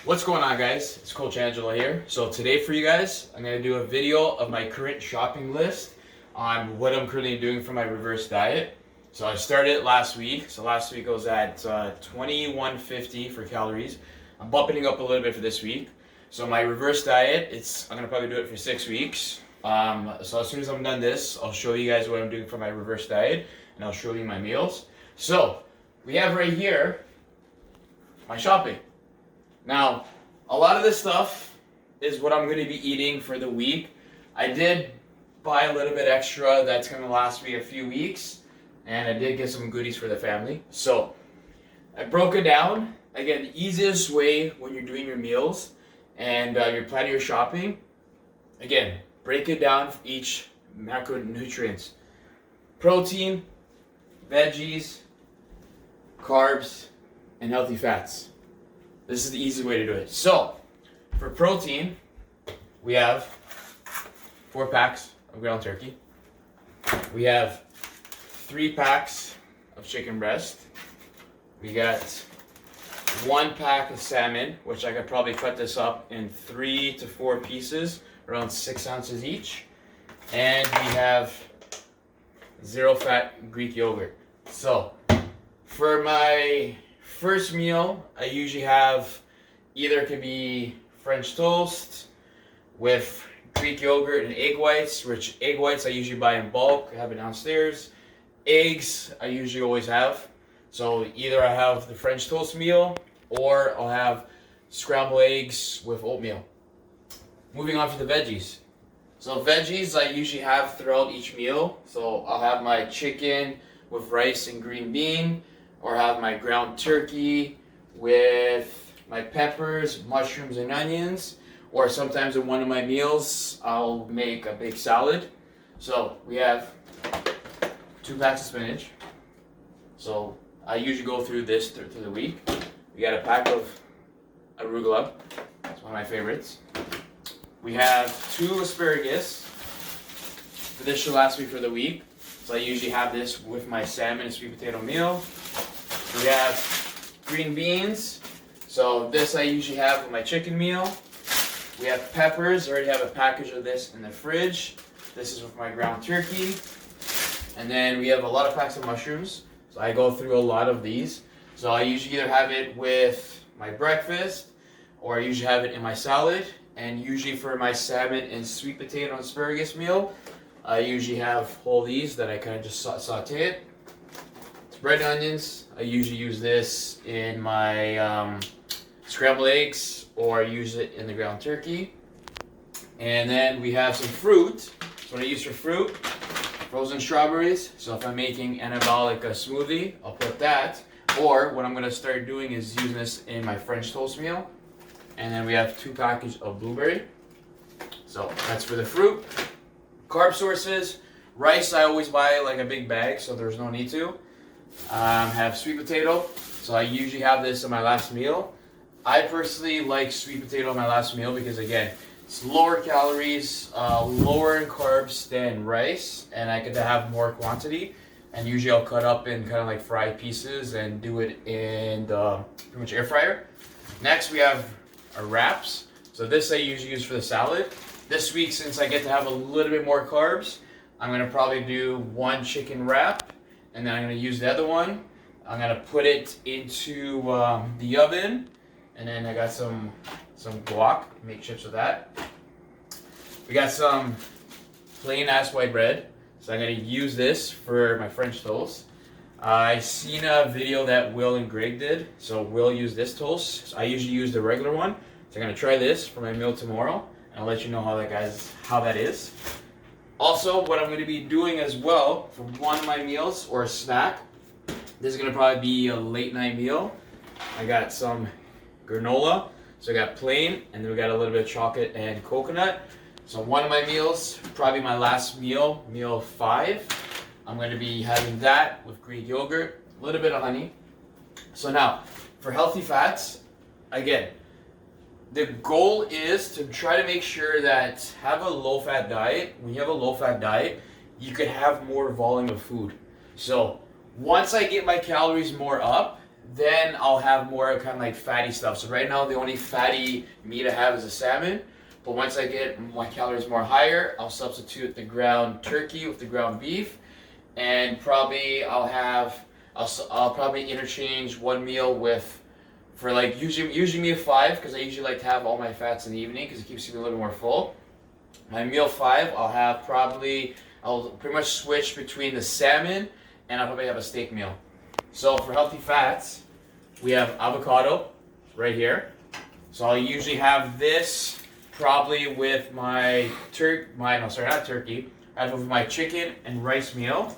What's going on, guys? It's Coach Angelo here. So today for you guys, I'm going to do a video of my current shopping list on what I'm currently doing for my reverse diet. So I started last week. So last week I was at 2150 for calories. I'm bumping it up a little bit for this week. So my reverse diet, I'm going to probably do it for 6 weeks. So as soon as I'm done this, I'll show you guys what I'm doing for my reverse diet, and I'll show you my meals. So we have right here my shopping. Now, a lot of this stuff is what I'm going to be eating for the week. I did buy a little bit extra that's going to last me a few weeks, and I did get some goodies for the family. So I broke it down. Again, the easiest way when you're doing your meals and you're planning your shopping, again, break it down for each macronutrients. Protein, veggies, carbs, and healthy fats. This is the easy way to do it. So, for protein, we have 4 packs of ground turkey. We have 3 packs of chicken breast. We got 1 pack of salmon, which I could probably cut this up in 3 to 4 pieces, around 6 ounces each. And we have 0 fat Greek yogurt. So, for my first meal, I usually have either it could be French toast with Greek yogurt and egg whites, which egg whites I usually buy in bulk. I have it downstairs. Eggs I usually always have. So either I have the French toast meal or I'll have scrambled eggs with oatmeal. Moving on to the veggies. So veggies I usually have throughout each meal. So I'll have my chicken with rice and green bean, or have my ground turkey with my peppers, mushrooms, and onions. Or sometimes in one of my meals, I'll make a big salad. So we have 2 packs of spinach. So I usually go through this through the week. We got a pack of arugula. That's one of my favorites. We have 2 asparagus. This should last me for the week. So I usually have this with my salmon and sweet potato meal. We have green beans. So this I usually have with my chicken meal. We have peppers. I already have a package of this in the fridge. This is with my ground turkey. And then we have a lot of packs of mushrooms. So I go through a lot of these. So I usually either have it with my breakfast or I usually have it in my salad. And usually for my salmon and sweet potato and asparagus meal, I usually have whole these that I kind of just saute it. Red onions, I usually use this in my scrambled eggs or I use it in the ground turkey. And then we have some fruit. So what I use for fruit, frozen strawberries. So if I'm making anabolic smoothie, I'll put that. Or what I'm going to start doing is using this in my French toast meal. And then we have 2 packages of blueberry. So that's for the fruit. Carb sources, rice I always buy like a big bag, so there's no need to. Have sweet potato, so I usually have this in my last meal. I personally like sweet potato in my last meal because again, it's lower calories, lower in carbs than rice, and I could have more quantity. And usually I'll cut up in kind of like fried pieces and do it in the pretty much air fryer. Next we have our wraps. So this I usually use for the salad. This week, since I get to have a little bit more carbs, I'm going to probably do 1 chicken wrap, and then I'm going to use the other one. I'm going to put it into the oven, and then I got some guac, make chips with that. We got some plain ass white bread, so I'm going to use this for my French toast. I seen a video that Will and Greg did, so Will used this toast. So I usually use the regular one, so I'm going to try this for my meal tomorrow. I'll let you know how that is. Also, what I'm going to be doing as well for one of my meals or a snack, this is going to probably be a late night meal. I got some granola, so I got plain, and then we got a little bit of chocolate and coconut. So one of my meals, probably my last meal, meal 5, I'm going to be having that with Greek yogurt, a little bit of honey. So now, for healthy fats, again, the goal is to try to make sure that have a low-fat diet. When you have a low-fat diet, you could have more volume of food. So once I get my calories more up, then I'll have more kind of like fatty stuff. So right now the only fatty meat I have is a salmon. But once I get my calories more higher, I'll substitute the ground turkey with the ground beef, and probably I'll probably interchange one meal with, for like usually meal 5, because I usually like to have all my fats in the evening because it keeps me a little more full. My meal 5, I'll pretty much switch between the salmon and I'll probably have a steak meal. So for healthy fats, we have avocado right here. So I'll usually have this probably with my not turkey. I have it with my chicken and rice meal.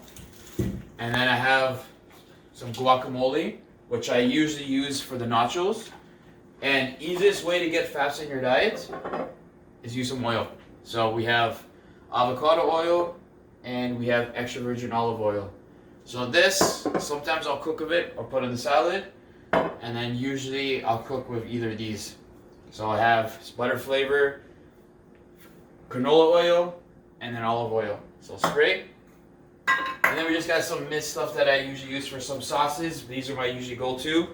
And then I have some guacamole, which I usually use for the nachos. And easiest way to get fats in your diet is use some oil. So we have avocado oil and we have extra virgin olive oil. So this, sometimes I'll cook with it or put in the salad. And then usually I'll cook with either of these. So I have butter flavor, canola oil, and then olive oil. So it's great. And then we just got some mixed stuff that I usually use for some sauces. These are my usually go-to.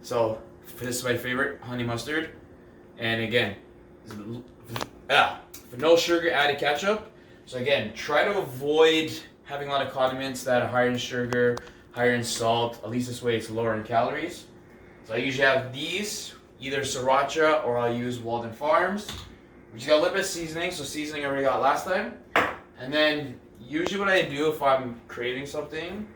So this is my favorite, honey mustard. And again, for no sugar added ketchup. So again, try to avoid having a lot of condiments that are higher in sugar, higher in salt. At least this way it's lower in calories. So I usually have these, either sriracha or I'll use Walden Farms. We just got a little bit of seasoning, so seasoning I already got last time. And then usually what I do if I'm craving something,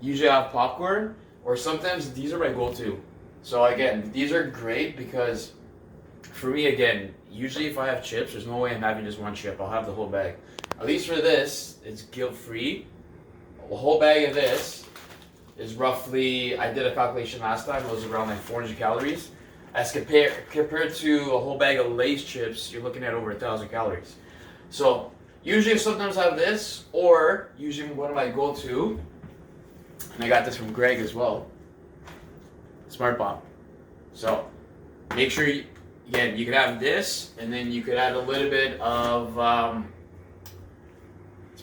usually I have popcorn, or sometimes these are my go-to. So again, these are great because for me, again, usually if I have chips, there's no way I'm having just one chip. I'll have the whole bag. At least for this, it's guilt-free. A whole bag of this is roughly, I did a calculation last time, it was around like 400 calories. As compared to a whole bag of Lay's chips, you're looking at over 1,000 calories. So usually sometimes I have this, or usually one of my go-to, and I got this from Greg as well, Smart Bomb. So make sure, again, you could have this, and then you could add a little bit of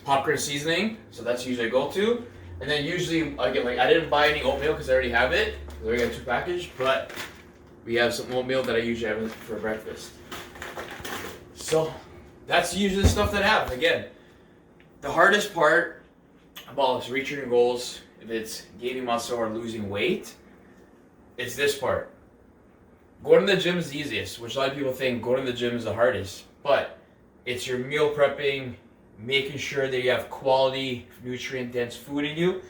popcorn seasoning. So that's usually a go-to. And then usually, again, like I didn't buy any oatmeal because I already have it. I already got 2 packages, but we have some oatmeal that I usually have for breakfast. So that's usually the stuff that I have. Again, the hardest part about reaching your goals, if it's gaining muscle or losing weight, it's this part. Going to the gym is the easiest, which a lot of people think going to the gym is the hardest. But it's your meal prepping, making sure that you have quality, nutrient-dense food in you.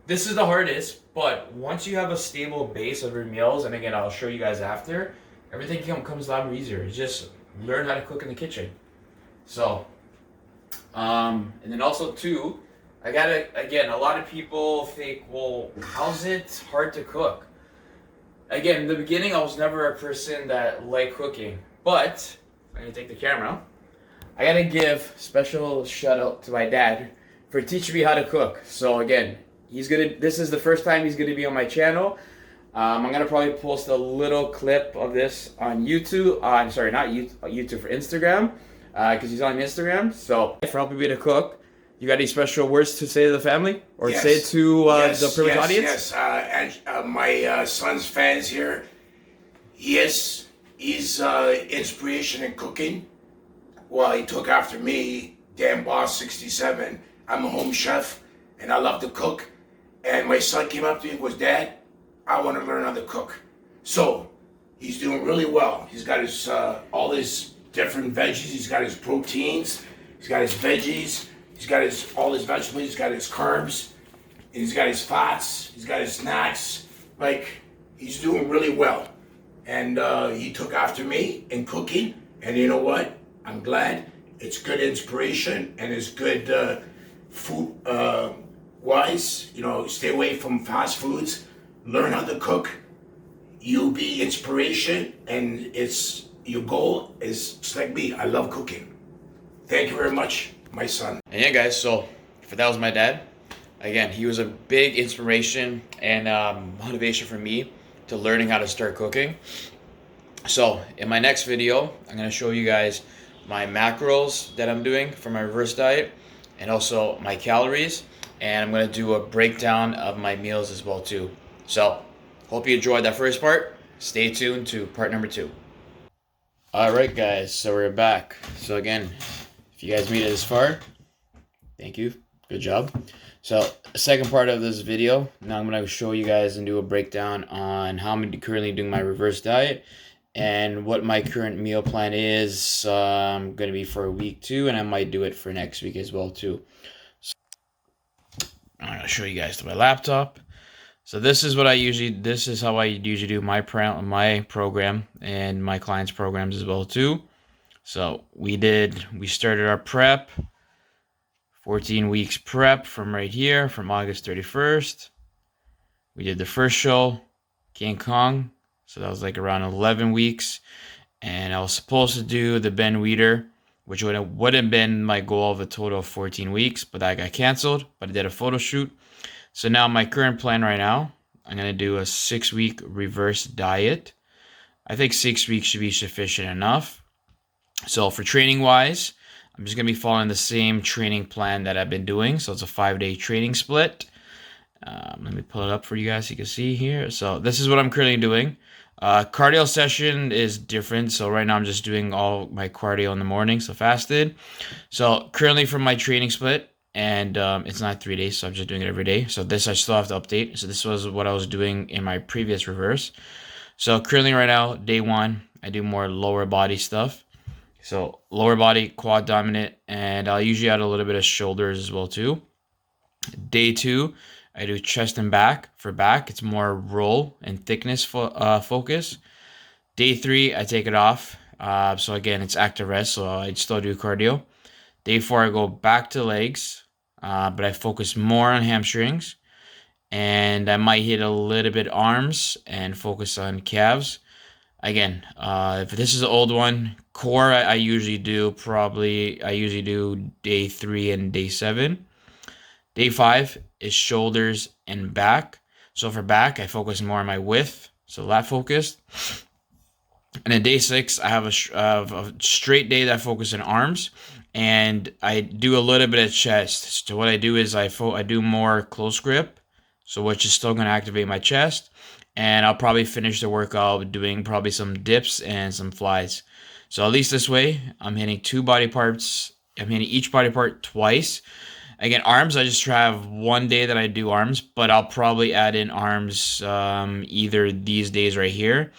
This is the hardest, but once you have a stable base of your meals, and again, I'll show you guys after, everything comes a lot easier. You just learn how to cook in the kitchen. So, and then also too, again, a lot of people think, well, how's it hard to cook? Again, in the beginning, I was never a person that liked cooking, but I'm gonna take the camera. I gotta give special shout out to my dad for teaching me how to cook. So again, this is the first time he's gonna be on my channel. I'm gonna probably post a little clip of this on YouTube. I'm sorry, not YouTube, for Instagram, because he's on Instagram. So for helping me to cook, you got any special words to say to the family, or Yes. say to the privileged audience? Yes, and my son's fans here. He's inspiration in cooking. Well, he took after me, Dan Boss 67. I'm a home chef, and I love to cook. And my son came up to me and goes, Dad, I want to learn how to cook. So he's doing really well. He's got his all his different veggies. He's got his proteins. He's got his veggies. He's got all his vegetables. He's got his carbs. And he's got his fats. He's got his snacks. Like, he's doing really well. And he took after me in cooking. And you know what? I'm glad. It's good inspiration and it's good food wise. You know, stay away from fast foods. Learn how to cook. You'll be inspiration, and your goal is just like me. I love cooking. Thank you very much, my son. And yeah, guys, so that was my dad. Again, he was a big inspiration and motivation for me to learning how to start cooking. So in my next video, I'm going to show you guys my macros that I'm doing for my reverse diet, and also my calories, and I'm going to do a breakdown of my meals as well too. So Hope you enjoyed that first part. Stay tuned to part number 2. Alright guys, so we're back. So again, if you guys made it this far, thank you. Good job. So the second part of this video, now I'm going to show you guys and do a breakdown on how I'm currently doing my reverse diet and what my current meal plan is going to be for week 2, and I might do it for next week as well too. So I'm going to show you guys to my laptop. So this is how I usually do my program and my clients' programs as well too. So we started our prep, 14 weeks prep from right here, from August 31st. We did the first show, King Kong. So that was like around 11 weeks. And I was supposed to do the Ben Weeder, which would have been my goal of a total of 14 weeks, but that got canceled. But I did a photo shoot. So now my current plan right now, I'm going to do a 6-week reverse diet. I think 6 weeks should be sufficient enough. So for training wise, I'm just going to be following the same training plan that I've been doing. So it's a 5-day training split. Let me pull it up for you guys so you can see here. So this is what I'm currently doing. Cardio session is different. So right now I'm just doing all my cardio in the morning, so fasted. So currently for my training split, and it's not 3 days, so I'm just doing it every day. So this I still have to update. So this was what I was doing in my previous reverse. So currently right now, day 1, I do more lower body stuff. So lower body, quad dominant, and I'll usually add a little bit of shoulders as well too. Day 2, I do chest and back. For back, it's more roll and thickness focus. Day 3, I take it off. So again, it's active rest, so I still do cardio. Day 4, I go back to legs, but I focus more on hamstrings. And I might hit a little bit arms and focus on calves. Again, if this is an old one, core I usually do day 3 and day 7. Day 5 is shoulders and back. So for back, I focus more on my width, so lat focused. And then day 6, I have a straight day that I focus on arms, and I do a little bit of chest. So what I do is I do more close grip, so which is still going to activate my chest. And I'll probably finish the workout doing probably some dips and some flies. So at least this way, I'm hitting 2 body parts. I'm hitting each body part twice. Again, arms, I just have 1 day that I do arms, but I'll probably add in arms either these days right here.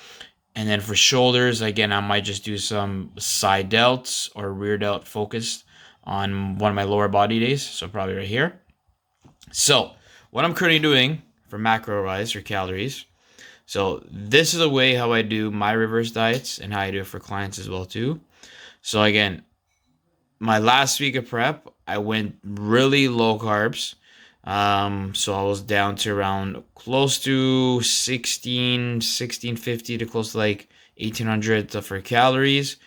And then for shoulders, again, I might just do some side delts or rear delt focused on one of my lower body days. So probably right here. So what I'm currently doing for macro-wise or calories. So this is the way how I do my reverse diets and how I do it for clients as well too. So again, my last week of prep, I went really low carbs. So I was down to around close to 1650 to close to like 1800 for calories.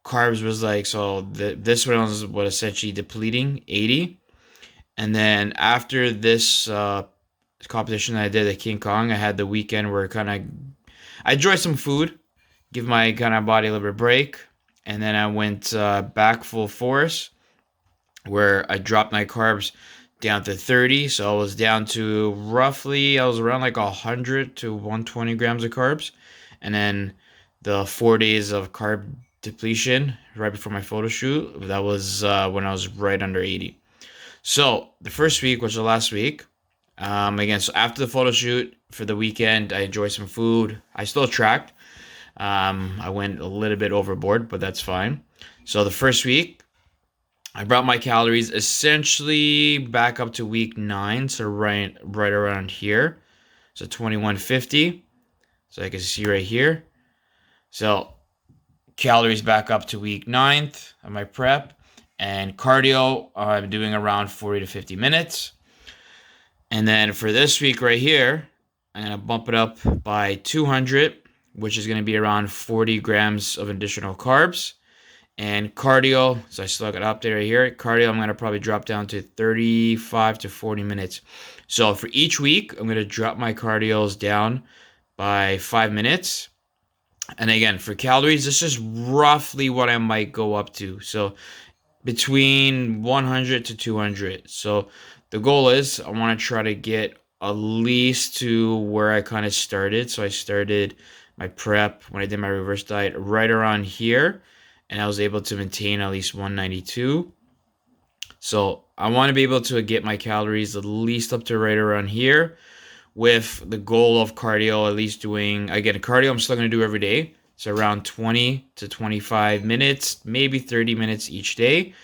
Carbs was like, so this one was essentially depleting 80. And then after this competition that I did at King Kong, I had the weekend where I enjoyed some food, give my kind of body a little bit of break. And then I went back full force where I dropped my carbs down to 30. So I was down to I was around like 100 to 120 grams of carbs. And then the 4 days of carb depletion right before my photo shoot, that was when I was right under 80. So the first week, which was last week, again, so after the photo shoot for the weekend, I enjoyed some food. I still tracked. I went a little bit overboard, but that's fine. So the first week, I brought my calories essentially back up to week 9, so right around here. So 2150. So I can see right here. So calories back up to week 9th of my prep. And cardio, I'm doing around 40 to 50 minutes. And then for this week right here, I'm going to bump it up by 200, which is going to be around 40 grams of additional carbs. And cardio, so I still got an update right here. Cardio, I'm going to probably drop down to 35 to 40 minutes. So for each week, I'm going to drop my cardios down by 5 minutes. And again, for calories, this is roughly what I might go up to. So between 100 to 200. So the goal is I want to try to get at least to where I kind of started. So I started my prep when I did my reverse diet right around here, and I was able to maintain at least 192. So I want to be able to get my calories at least up to right around here, with the goal of cardio at least doing, again, cardio I'm still going to do every day. So around 20 to 25 minutes, maybe 30 minutes each day.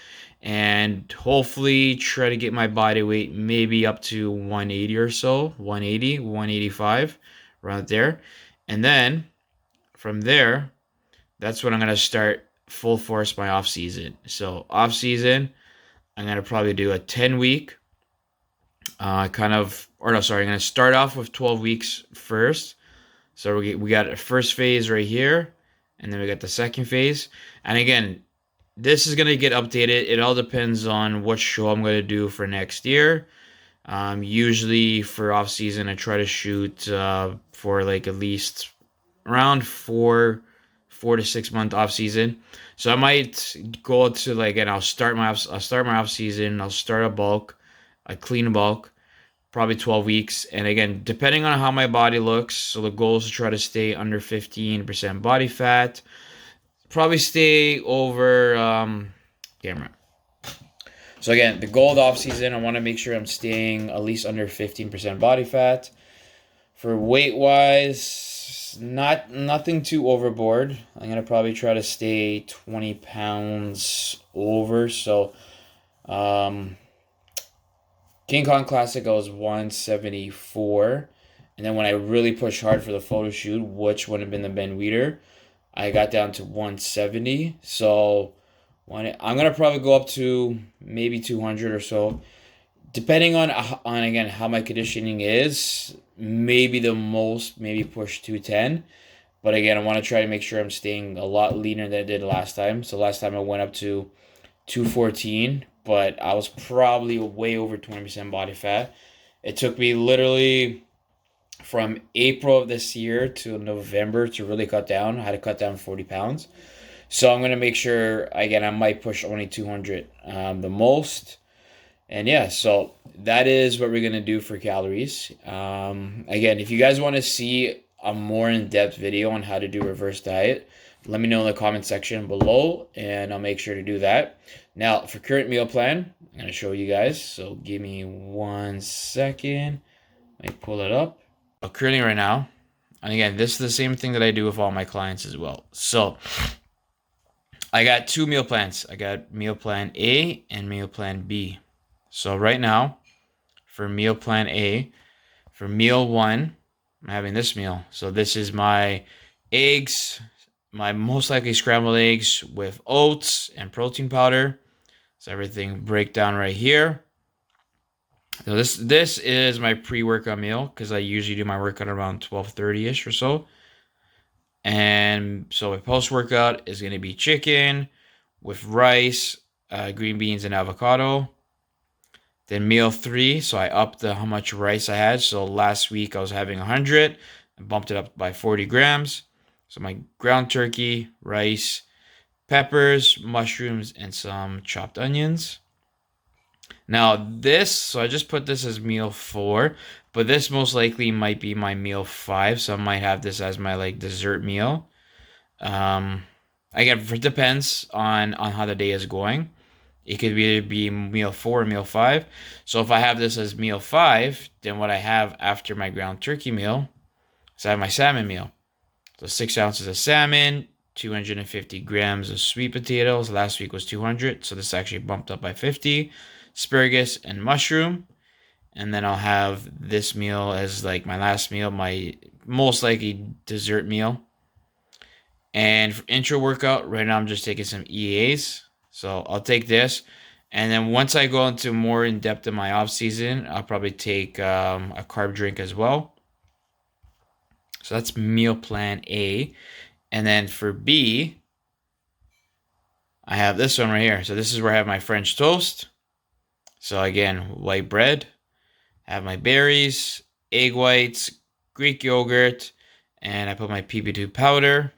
And hopefully try to get my body weight maybe up to 180 or so, 180, 185, around there. And then from there, that's when I'm going to start full force my off season. So off season, I'm going to probably do a 10 week I'm going to start off with 12 weeks first. So we got a first phase right here, and then we got the second phase. And again, this is going to get updated. It all depends on what show I'm going to do for next year. Usually for off season, I try to shoot for like at least around 4 to 6 month off season. So I might go to like, and I'll start my off season. I'll start a clean bulk, probably 12 weeks. And again, depending on how my body looks, so the goal is to try to stay under 15% body fat. Probably stay over camera. So again, the goal of the off season, I want to make sure I'm staying at least under 15% body fat. For weight wise, nothing too overboard. I'm gonna probably try to stay 20 pounds over. So King Kong Classic, I was 174. And then when I really pushed hard for the photo shoot, which would have been the Ben Weeder, I got down to 170. So I'm going to probably go up to maybe 200 or so. Depending on again, how my conditioning is, maybe the most, maybe push 210. But again, I want to try to make sure I'm staying a lot leaner than I did last time. So last time I went up to 214. But I was probably way over 20% body fat. It took me literally from April of this year to November to really cut down. I had to cut down 40 pounds. So I'm going to make sure, again, I might push only 200 the most. And yeah, so that is what we're going to do for calories. Again, if you guys want to see a more in-depth video on how to do reverse diet, let me know in the comment section below, and I'll make sure to do that. Now, for current meal plan, I'm going to show you guys. So give me 1 second. Let me pull it up. Currently right now, and again, this is the same thing that I do with all my clients as well. So I got 2 meal plans. I got meal plan A and meal plan B. So right now, for meal plan A, for meal 1, I'm having this meal. So this is my eggs, my most likely scrambled eggs with oats and protein powder. So everything break down right here. So this is my pre-workout meal, because I usually do my workout around 12:30ish or so. And so my post-workout is going to be chicken with rice, green beans, and avocado. Then meal 3, so I upped how much rice I had. So last week I was having 100. I bumped it up by 40 grams. So my ground turkey, rice, peppers, mushrooms, and some chopped onions. Now this, so I just put this as meal 4, but this most likely might be my meal 5. So I might have this as my like dessert meal. Again, it depends on how the day is going. It could either be meal 4 or meal 5. So if I have this as meal 5, then what I have after my ground turkey meal is I have my salmon meal. So 6 ounces of salmon, 250 grams of sweet potatoes. Last week was 200, so this actually bumped up by 50. Asparagus and mushroom. And then I'll have this meal as like my last meal, my most likely dessert meal. And for intro workout, right now I'm just taking some EAs. So I'll take this. And then once I go into more in depth in my off season, I'll probably take a carb drink as well. So that's meal plan A. And then for B, I have this one right here. So this is where I have my French toast. So again, white bread. I have my berries, egg whites, Greek yogurt, and I put my PP2 powder.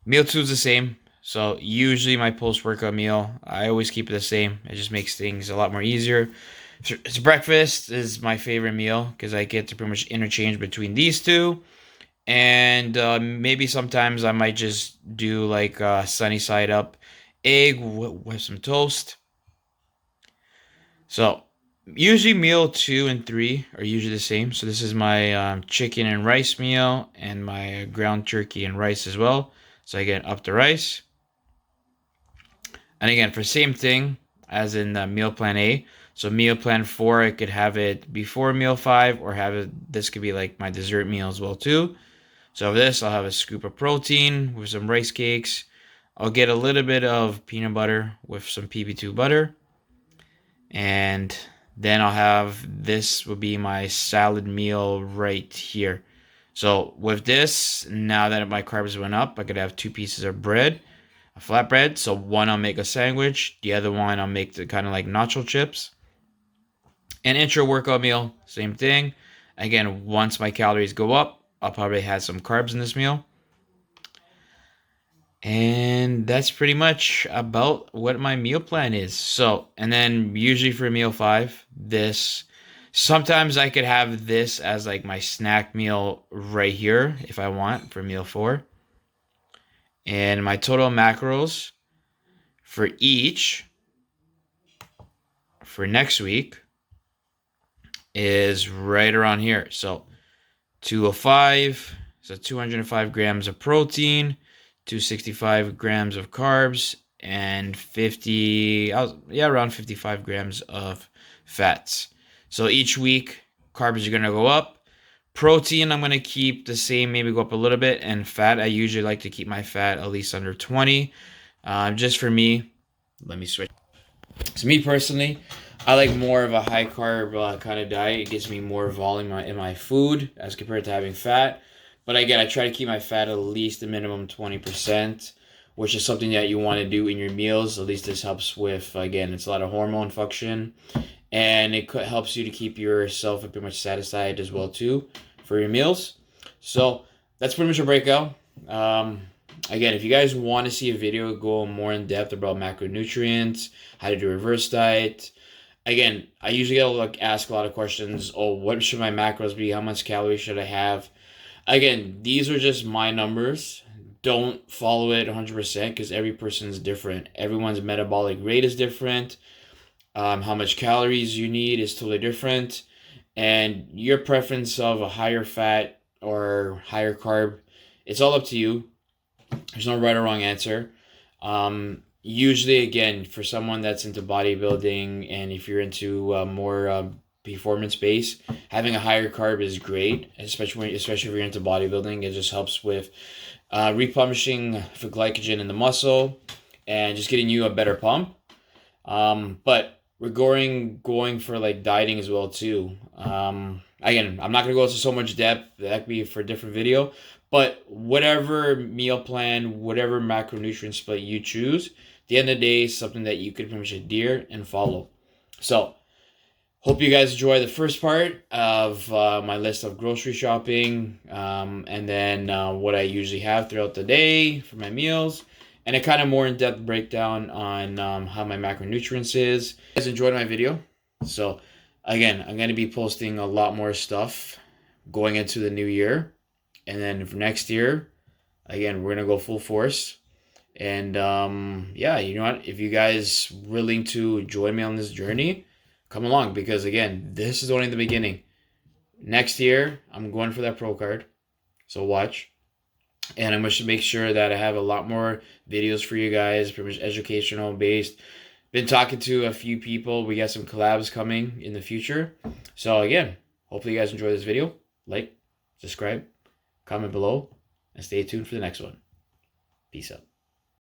Meal 2 is the same. So usually my post-workout meal, I always keep it the same. It just makes things a lot more easier. It's breakfast is my favorite meal because I get to pretty much interchange between these two. And maybe sometimes I might just do like a sunny side up egg with some toast. So usually meal 2 and 3 are usually the same. So this is my chicken and rice meal and my ground turkey and rice as well. So I get up the rice. And again, for same thing as in meal plan A. So meal plan 4, I could have it before meal 5 or have it, this could be like my dessert meal as well too. So for this, I'll have a scoop of protein with some rice cakes. I'll get a little bit of peanut butter with some PB2 butter. And then I'll have, this will be my salad meal right here. So with this, now that my carbs went up, I could have 2 pieces of bread, a flatbread. So one I'll make a sandwich, the other one I'll make the kind of like nacho chips. An intro workout meal, same thing. Again, once my calories go up, I'll probably have some carbs in this meal. And that's pretty much about what my meal plan is. So, and then usually for meal 5, this, sometimes I could have this as like my snack meal right here if I want for meal 4. And my total macros for each for next week is right around here. So 205, so 205 grams of protein, 265 grams of carbs, and around 55 grams of fats. So each week, carbs are gonna go up. Protein, I'm gonna keep the same, maybe go up a little bit. And fat, I usually like to keep my fat at least under 20. Just for me, let me switch. So me personally, I like more of a high carb kind of diet. It gives me more volume in my food as compared to having fat. But again, I try to keep my fat at least a minimum 20%, which is something that you want to do in your meals. At least this helps with, again, it's a lot of hormone function. And it helps you to keep yourself pretty much satisfied as well too for your meals. So that's pretty much a breakout. Again, if you guys want to see a video go more in depth about macronutrients, how to do a reverse diet, again, I usually get ask a lot of questions. Oh, what should my macros be? How much calories should I have? Again, these are just my numbers. Don't follow it 100% because every person is different. Everyone's metabolic rate is different. How much calories you need is totally different. And your preference of a higher fat or higher carb, it's all up to you. There's no right or wrong answer. Usually, again, for someone that's into bodybuilding and if you're into more performance based, having a higher carb is great, especially if you're into bodybuilding. It just helps with replenishing the glycogen in the muscle and just getting you a better pump. But we're going for like dieting as well too. Again, I'm not gonna go into so much depth. That could be for a different video. But whatever meal plan, whatever macronutrient split you choose, at the end of the day, is something that you could pretty much adhere and follow. So, hope you guys enjoy the first part of my list of grocery shopping, and then what I usually have throughout the day for my meals, and a kind of more in-depth breakdown on how my macronutrients is. You guys enjoyed my video, so again, I'm going to be posting a lot more stuff going into the new year. And then for next year, again, we're going to go full force. And yeah, you know what? If you guys willing to join me on this journey, come along. Because again, this is only the beginning. Next year, I'm going for that pro card. So watch. And I'm going to make sure that I have a lot more videos for you guys, pretty much educational based. Been talking to a few people. We got some collabs coming in the future. So again, hopefully you guys enjoy this video. Like, subscribe, comment below, and stay tuned for the next one. Peace out.